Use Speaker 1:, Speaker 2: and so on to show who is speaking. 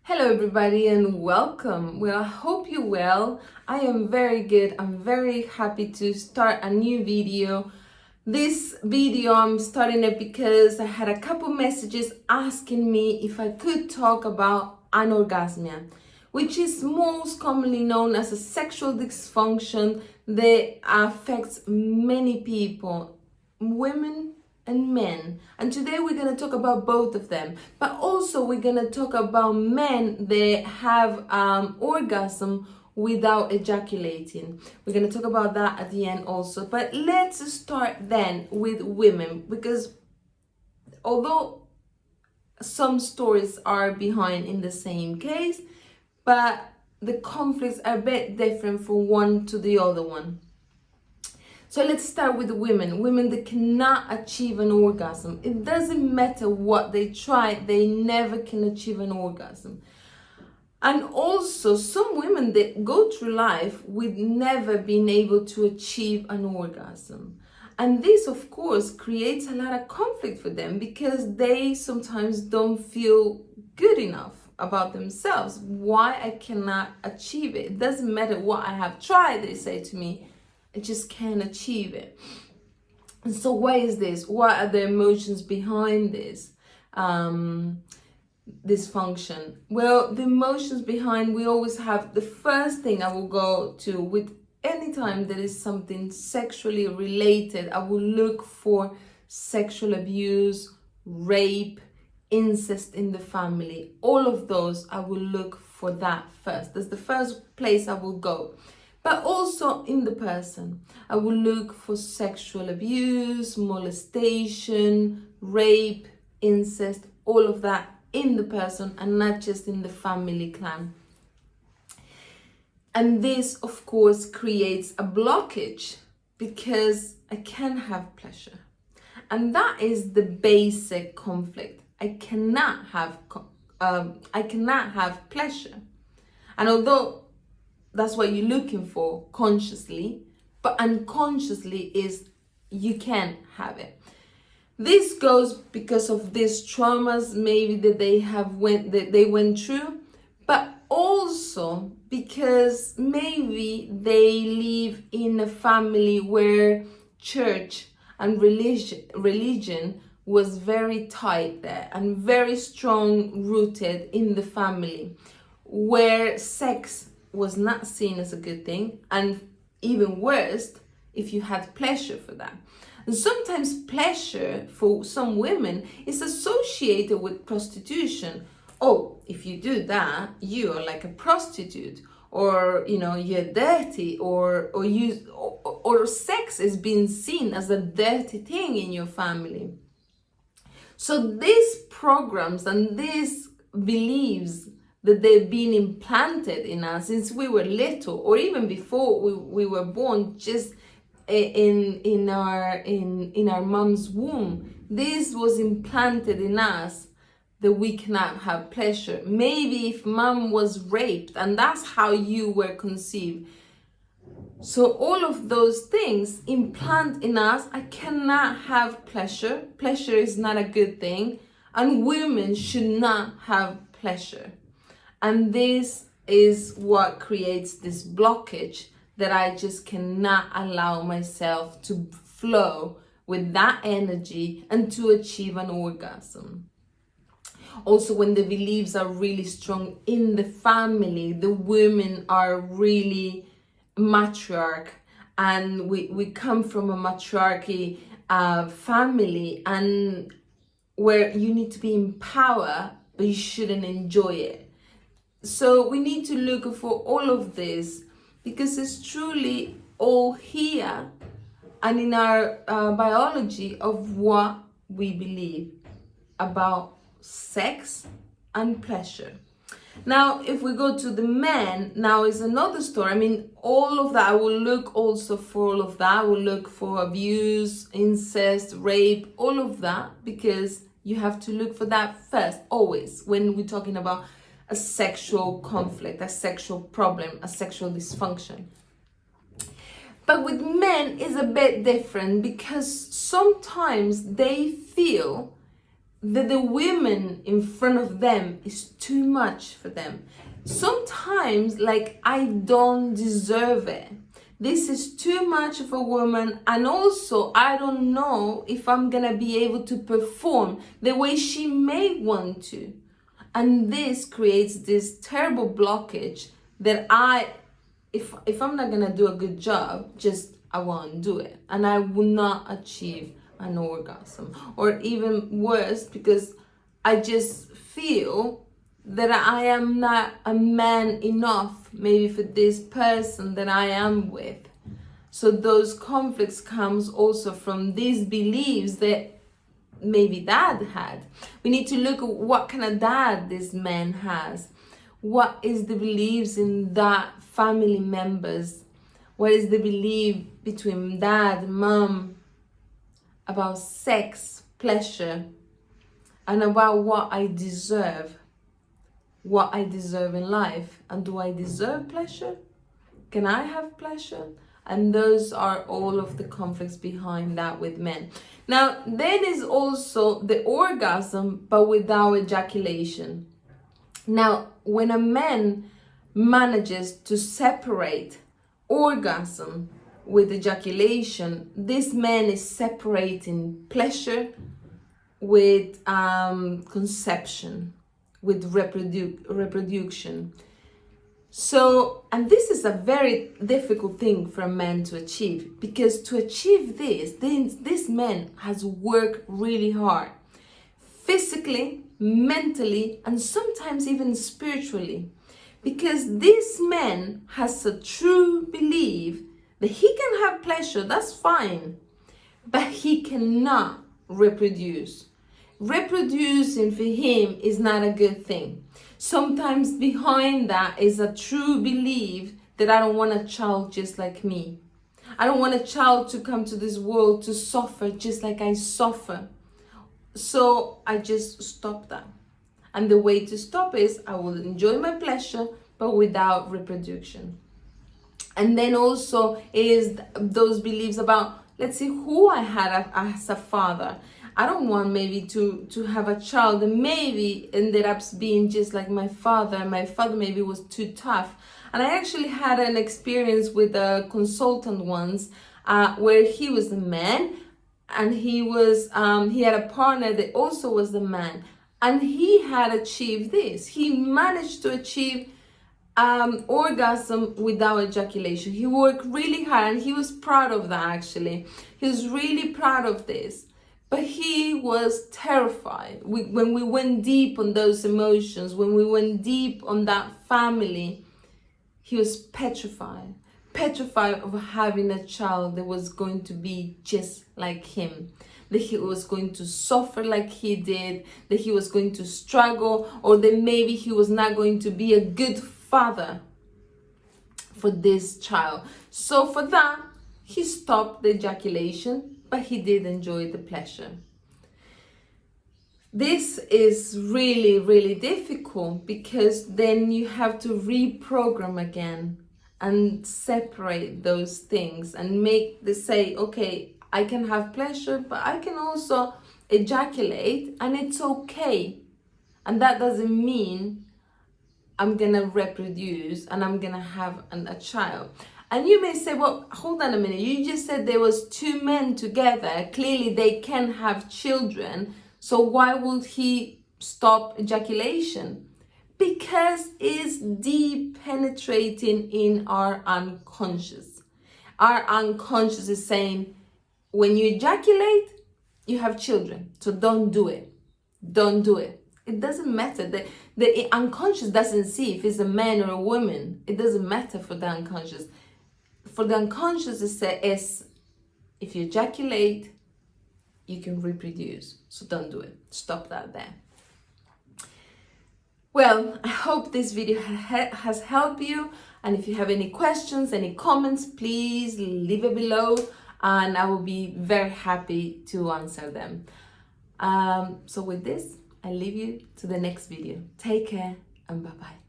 Speaker 1: Hello everybody and welcome. Well, I hope you're well. I am very good. I'm very happy to start a new video. This video I'm starting it because I had a couple messages asking me if I could talk about anorgasmia, which is most commonly known as a sexual dysfunction that affects many people, women and men. And today we're going to talk about both of them, but also we're going to talk about men that have orgasm without ejaculating. We're going to talk about that at the end also, but let's start then with women, because although some stories are behind in the same case, but the conflicts are a bit different from one to the other one. So let's start with women that cannot achieve an orgasm. It doesn't matter what they try, they never can achieve an orgasm. And also some women that go through life with never being able to achieve an orgasm. And this, of course, creates a lot of conflict for them because they sometimes don't feel good enough about themselves. Why I cannot achieve it? It doesn't matter what I have tried, they say to me. I just can't achieve it. And so why is this? What are the emotions behind this dysfunction? Well, the emotions behind, we always have, the first thing I will go to with any time there is something sexually related, I will look for sexual abuse, rape, incest in the family. All of those, I will look for that first. That's the first place I will go. But also in the person, I will look for sexual abuse, molestation, rape, incest, all of that in the person and not just in the family clan. And this, of course, creates a blockage because I can't have pleasure. And that is the basic conflict. I cannot have pleasure. And although that's what you're looking for consciously, but unconsciously is you can't have it. This goes because of these traumas maybe that they went through, but also because maybe they live in a family where church and religion was very tight there and very strong rooted in the family, where sex was not seen as a good thing, and even worse if you had pleasure for that. And sometimes pleasure for some women is associated with prostitution. Oh, if you do that, you are like a prostitute, or you're dirty, or sex is being seen as a dirty thing in your family. So these programs and these beliefs that they've been implanted in us since we were little, or even before we were born, just in our mom's womb. This was implanted in us that we cannot have pleasure. Maybe if mom was raped and that's how you were conceived. So all of those things implant in us, I cannot have pleasure. Pleasure is not a good thing, and women should not have pleasure. And this is what creates this blockage that I just cannot allow myself to flow with that energy and to achieve an orgasm. Also, when the beliefs are really strong in the family, the women are really matriarch, and we come from a matriarchy family, and where you need to be in power, but you shouldn't enjoy it. So we need to look for all of this because it's truly all here and in our biology of what we believe about sex and pleasure. Now, if we go to the men, now is another story. I mean, all of that, I will look also for all of that. I will look for abuse, incest, rape, all of that, because you have to look for that first, always, when we're talking about a sexual conflict, a sexual problem, a sexual dysfunction. But with men is a bit different because sometimes they feel that the women in front of them is too much for them. Sometimes, like, I don't deserve it. This is too much of a woman, and also I don't know if I'm gonna be able to perform the way she may want to. And this creates this terrible blockage that if I'm not gonna do a good job, I won't do it, and I will not achieve an orgasm. Or even worse, because I just feel that I am not a man enough maybe for this person that I am with. So those conflicts comes also from these beliefs that maybe dad had. We need to look at what kind of dad this man has. What is the beliefs in that family members? What is the belief between dad, mom, about sex, pleasure, and about what I deserve in life? And do I deserve pleasure? Can I have pleasure? And those are all of the conflicts behind that with men. Now, then is also the orgasm, but without ejaculation. Now, when a man manages to separate orgasm with ejaculation, this man is separating pleasure with conception, with reproduction. So, and this is a very difficult thing for a man to achieve, because to achieve this man has worked really hard, physically, mentally, and sometimes even spiritually, because this man has a true belief that he can have pleasure, that's fine, but he cannot reproduce. Reproducing for him is not a good thing. Sometimes behind that is a true belief that I don't want a child just like me. I don't want a child to come to this world to suffer just like I suffer. So I just stop that. And the way to stop is I will enjoy my pleasure, but without reproduction. And then also is those beliefs about, let's see, who I had as a father. I don't want maybe to have a child that maybe ended up being just like my father. My father maybe was too tough. And I actually had an experience with a consultant once where he was a man, and he had a partner that also was a man, and he had achieved this. He managed to achieve orgasm without ejaculation. He worked really hard, and he was proud of that. Actually, he was really proud of this. But he was terrified. When we went deep on those emotions, when we went deep on that family, he was petrified of having a child that was going to be just like him, that he was going to suffer like he did, that he was going to struggle, or that maybe he was not going to be a good father for this child. So for that, he stopped the ejaculation, but he did enjoy the pleasure. This is really, really difficult, because then you have to reprogram again and separate those things and say, okay, I can have pleasure, but I can also ejaculate, and it's okay. And that doesn't mean I'm gonna reproduce and I'm gonna have a child. And you may say, well, hold on a minute. You just said there was two men together. Clearly they can have children. So why would he stop ejaculation? Because it's deep penetrating in our unconscious. Our unconscious is saying, when you ejaculate, you have children. So don't do it. Don't do it. It doesn't matter. The unconscious doesn't see if it's a man or a woman. It doesn't matter for the unconscious. For the unconscious, is if you ejaculate, you can reproduce. So don't do it. Stop that there. Well, I hope this video has helped you. And if you have any questions, any comments, please leave it below, and I will be very happy to answer them. So with this, I leave you to the next video. Take care, and bye-bye.